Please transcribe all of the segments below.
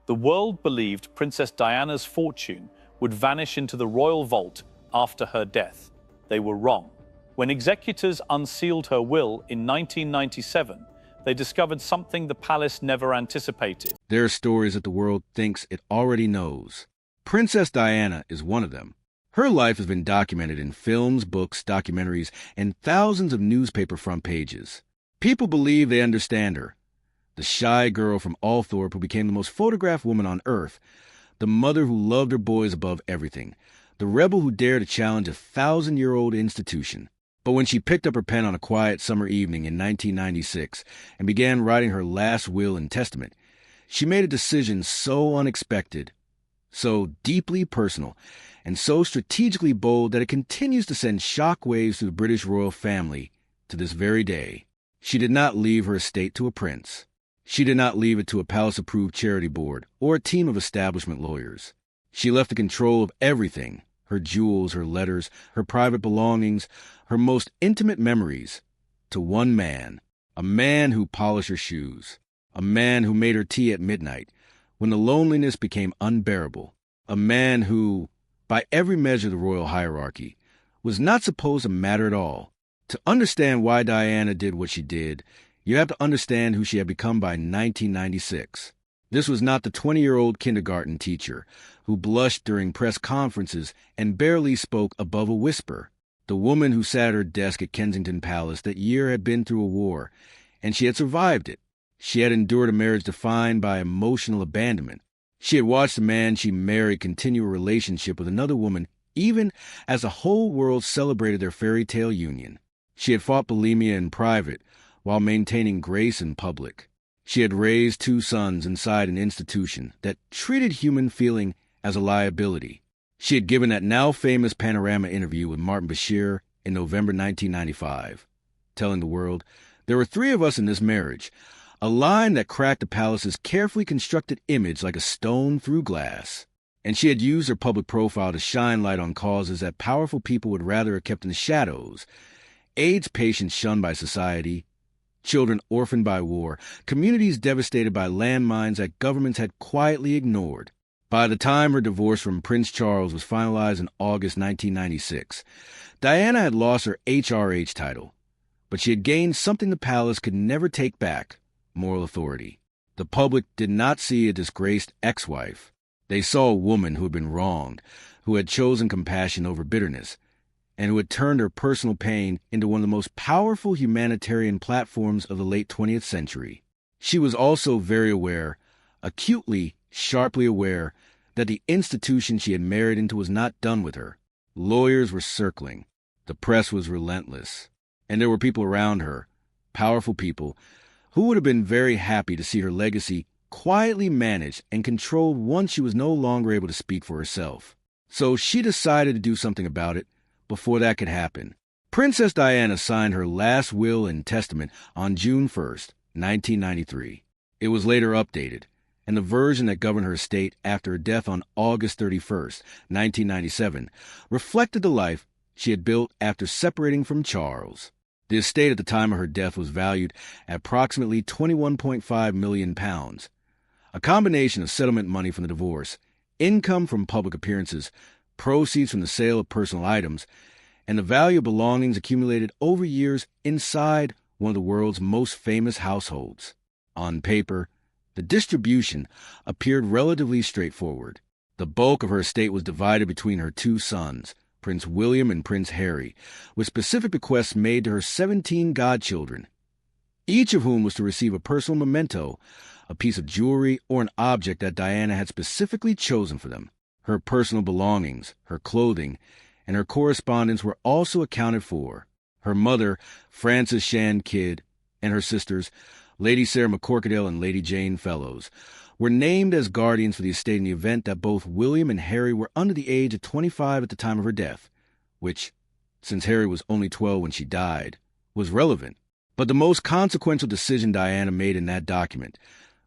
The world believed Princess Diana's fortune would vanish into the royal vault after her death. They were wrong. When executors unsealed her will in 1997, they discovered something the palace never anticipated. There are stories that the world thinks it already knows. Princess Diana is one of them. Her life has been documented in films, books, documentaries, and thousands of newspaper front pages. People believe they understand her. The shy girl from Althorpe who became the most photographed woman on earth, the mother who loved her boys above everything, the rebel who dared to challenge a 1,000-year-old institution. But when she picked up her pen on a quiet summer evening in 1996 and began writing her last will and testament, she made a decision so unexpected, so deeply personal, and so strategically bold that it continues to send shockwaves through the British royal family to this very day. She did not leave her estate to a prince. She did not leave it to a palace-approved charity board or a team of establishment lawyers. She left the control of everything, her jewels, her letters, her private belongings, her most intimate memories, to one man, a man who polished her shoes, a man who made her tea at midnight when the loneliness became unbearable, a man who, by every measure of the royal hierarchy, was not supposed to matter at all. To understand why Diana did what she did, you have to understand who she had become by 1996. This was not the 20-year-old kindergarten teacher who blushed during press conferences and barely spoke above a whisper. The woman who sat at her desk at Kensington Palace that year had been through a war, and she had survived it. She had endured a marriage defined by emotional abandonment. She had watched the man she married continue a relationship with another woman even as the whole world celebrated their fairy tale union. She had fought bulimia in private while maintaining grace in public. She had raised 2 sons inside an institution that treated human feeling as a liability. She had given that now famous Panorama interview with Martin Bashir in November 1995, telling the world, "There were 3 of us in this marriage," a line that cracked the palace's carefully constructed image like a stone through glass. And she had used her public profile to shine light on causes that powerful people would rather have kept in the shadows: AIDS patients shunned by society, children orphaned by war, communities devastated by landmines that governments had quietly ignored. By the time her divorce from Prince Charles was finalized in August 1996, Diana had lost her HRH title, but she had gained something the palace could never take back: moral authority. The public did not see a disgraced ex-wife. They saw a woman who had been wronged, who had chosen compassion over bitterness, and who had turned her personal pain into one of the most powerful humanitarian platforms of the late 20th century. She was also very aware, acutely, sharply aware, that the institution she had married into was not done with her. Lawyers were circling. The press was relentless. And there were people around her, powerful people, who would have been very happy to see her legacy quietly managed and controlled once she was no longer able to speak for herself. So she decided to do something about it before that could happen. Princess Diana signed her last will and testament on June 1st, 1993. It was later updated, and the version that governed her estate after her death on August 31st, 1997, reflected the life she had built after separating from Charles. The estate at the time of her death was valued at approximately £21.5 million, a combination of settlement money from the divorce, income from public appearances, proceeds from the sale of personal items, and the value of belongings accumulated over years inside one of the world's most famous households. On paper, the distribution appeared relatively straightforward. The bulk of her estate was divided between her 2 sons, Prince William and Prince Harry, with specific bequests made to her 17 godchildren, each of whom was to receive a personal memento, a piece of jewelry, or an object that Diana had specifically chosen for them. Her personal belongings, her clothing, and her correspondence were also accounted for. Her mother, Frances Shand Kidd, and her sisters, Lady Sarah McCorquodale and Lady Jane Fellows, were named as guardians for the estate in the event that both William and Harry were under the age of 25 at the time of her death, which, since Harry was only 12 when she died, was relevant. But the most consequential decision Diana made in that document,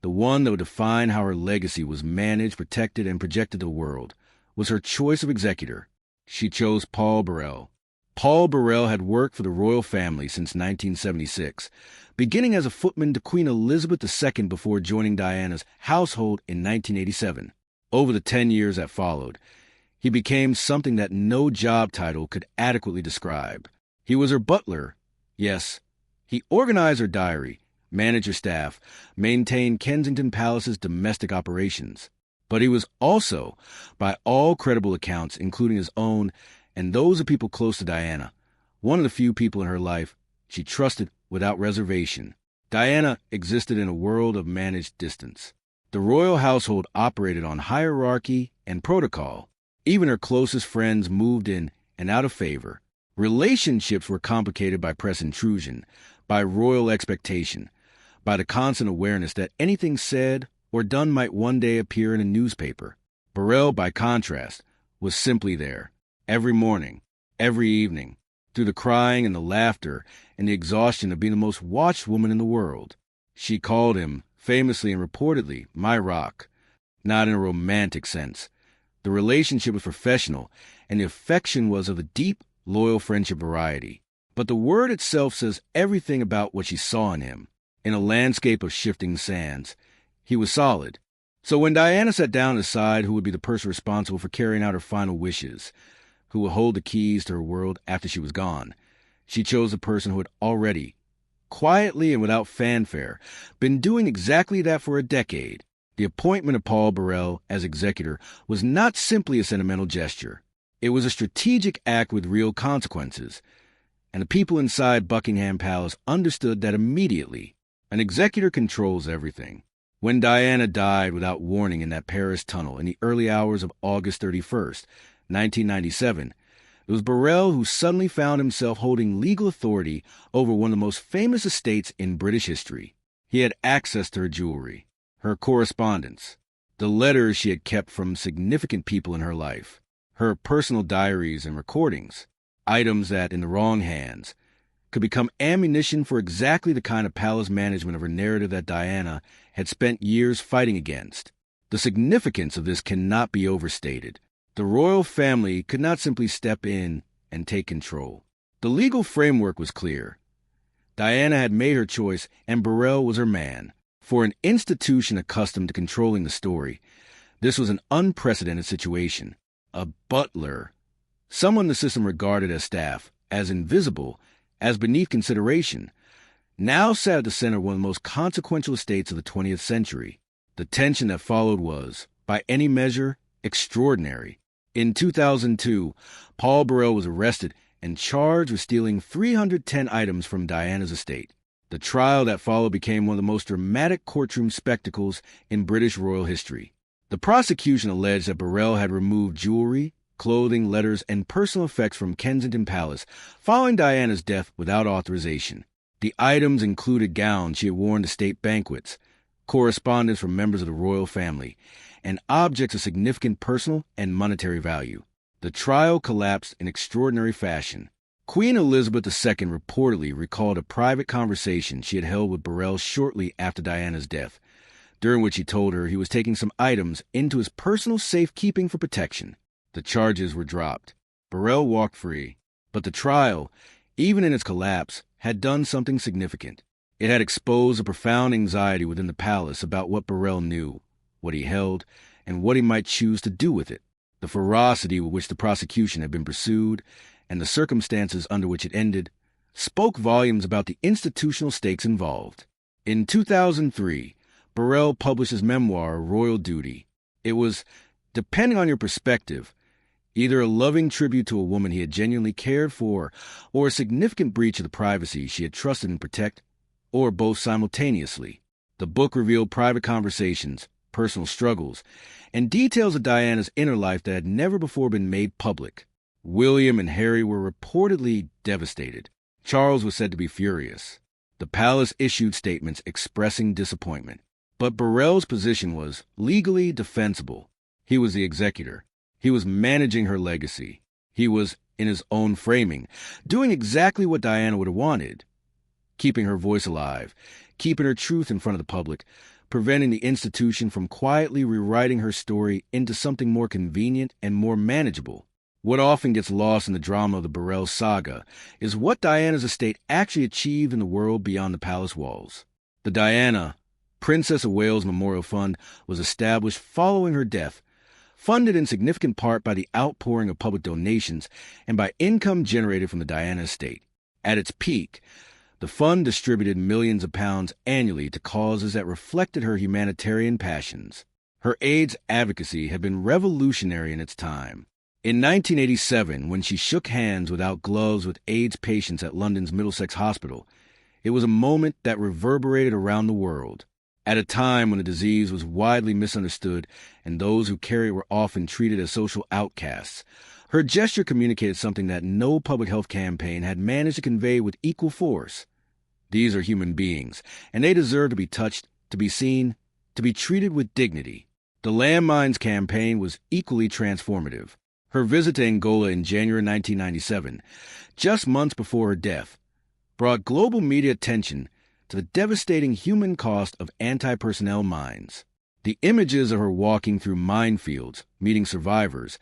the one that would define how her legacy was managed, protected, and projected to the world, was her choice of executor. She chose Paul Burrell, Paul Burrell had worked for the royal family since 1976, beginning as a footman to Queen Elizabeth II before joining Diana's household in 1987. Over the 10 years that followed, he became something that no job title could adequately describe. He was her butler. Yes, he organized her diary, managed her staff, maintained Kensington Palace's domestic operations. But he was also, by all credible accounts, including his own and those of people close to Diana, one of the few people in her life she trusted without reservation. Diana existed in a world of managed distance. The royal household operated on hierarchy and protocol. Even her closest friends moved in and out of favor. Relationships were complicated by press intrusion, by royal expectation, by the constant awareness that anything said or done might one day appear in a newspaper. Burrell, by contrast, was simply there, every morning, every evening, through the crying and the laughter and the exhaustion of being the most watched woman in the world. She called him, famously and reportedly, my rock, not in a romantic sense. The relationship was professional, and the affection was of a deep, loyal friendship variety. But the word itself says everything about what she saw in him. In a landscape of shifting sands, he was solid. So when Diana sat down to decide who would be the person responsible for carrying out her final wishes, who would hold the keys to her world after she was gone, she chose the person who had already, quietly and without fanfare, been doing exactly that for a decade. The appointment of Paul Burrell as executor was not simply a sentimental gesture. It was a strategic act with real consequences, and the people inside Buckingham Palace understood that immediately. An executor controls everything. When Diana died without warning in that Paris tunnel in the early hours of August 31st, 1997, it was Burrell who suddenly found himself holding legal authority over one of the most famous estates in British history. He had access to her jewelry, her correspondence, the letters she had kept from significant people in her life, her personal diaries and recordings, items that, in the wrong hands, could become ammunition for exactly the kind of palace management of her narrative that Diana had spent years fighting against. The significance of this cannot be overstated. The royal family could not simply step in and take control. The legal framework was clear. Diana had made her choice, and Burrell was her man. For an institution accustomed to controlling the story, this was an unprecedented situation. A butler, someone the system regarded as staff, as invisible, as beneath consideration, now sat at the center of one of the most consequential estates of the 20th century. The tension that followed was, by any measure, extraordinary. In 2002, Paul Burrell was arrested and charged with stealing 310 items from Diana's estate. The trial that followed became one of the most dramatic courtroom spectacles in British royal history. The prosecution alleged that Burrell had removed jewelry, clothing, letters, and personal effects from Kensington Palace following Diana's death without authorization. The items included gowns she had worn to state banquets, correspondence from members of the royal family, and objects of significant personal and monetary value. The trial collapsed in extraordinary fashion. Queen Elizabeth II reportedly recalled a private conversation she had held with Burrell shortly after Diana's death, during which he told her he was taking some items into his personal safekeeping for protection. The charges were dropped. Burrell walked free. But the trial, even in its collapse, had done something significant. It had exposed a profound anxiety within the palace about what Burrell knew, what he held, and what he might choose to do with it. The ferocity with which the prosecution had been pursued, and the circumstances under which it ended, spoke volumes about the institutional stakes involved. In 2003, Burrell published his memoir, Royal Duty. It was, depending on your perspective, either a loving tribute to a woman he had genuinely cared for, or a significant breach of the privacy she had trusted and protect, or both simultaneously. The book revealed private conversations, personal struggles, and details of Diana's inner life that had never before been made public. William and Harry were reportedly devastated. Charles was said to be furious. The palace issued statements expressing disappointment. But Burrell's position was legally defensible. He was the executor. He was managing her legacy. He was, in his own framing, doing exactly what Diana would have wanted, keeping her voice alive, keeping her truth in front of the public, preventing the institution from quietly rewriting her story into something more convenient and more manageable. What often gets lost in the drama of the Burrell saga is what Diana's estate actually achieved in the world beyond the palace walls. The Diana, Princess of Wales Memorial Fund was established following her death, funded in significant part by the outpouring of public donations and by income generated from the Diana estate. At its peak, the fund distributed millions of pounds annually to causes that reflected her humanitarian passions. Her AIDS advocacy had been revolutionary in its time. In 1987, when she shook hands without gloves with AIDS patients at London's Middlesex Hospital, it was a moment that reverberated around the world. At a time when the disease was widely misunderstood and those who carried it were often treated as social outcasts, her gesture communicated something that no public health campaign had managed to convey with equal force. These are human beings, and they deserve to be touched, to be seen, to be treated with dignity. The Landmines campaign was equally transformative. Her visit to Angola in January 1997, just months before her death, brought global media attention to the devastating human cost of anti-personnel mines. The images of her walking through minefields, meeting survivors,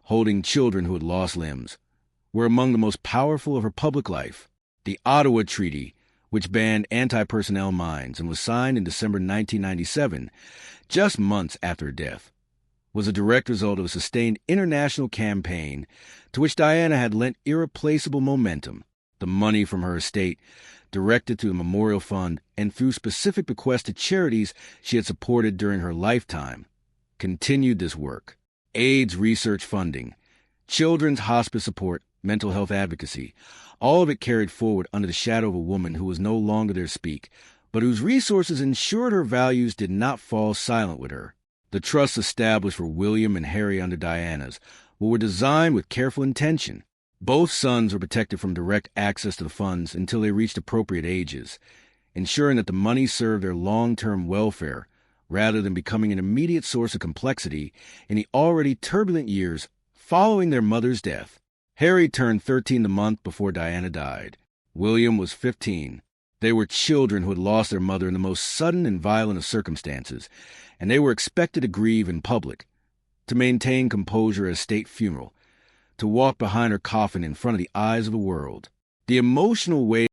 holding children who had lost limbs, were among the most powerful of her public life. The Ottawa Treaty, which banned anti-personnel mines and was signed in December 1997, just months after her death, was a direct result of a sustained international campaign to which Diana had lent irreplaceable momentum. The money from her estate, directed to the Memorial Fund and through specific bequests to charities she had supported during her lifetime, continued this work. AIDS research funding, children's hospice support, mental health advocacy, all of it carried forward under the shadow of a woman who was no longer there to speak, but whose resources ensured her values did not fall silent with her. The trusts established for William and Harry under Diana's were designed with careful intention. Both sons were protected from direct access to the funds until they reached appropriate ages, ensuring that the money served their long-term welfare rather than becoming an immediate source of complexity in the already turbulent years following their mother's death. Harry turned 13 the month before Diana died. William was 15. They were children who had lost their mother in the most sudden and violent of circumstances, and they were expected to grieve in public, to maintain composure at a state funeral, to walk behind her coffin in front of the eyes of the world. The emotional weight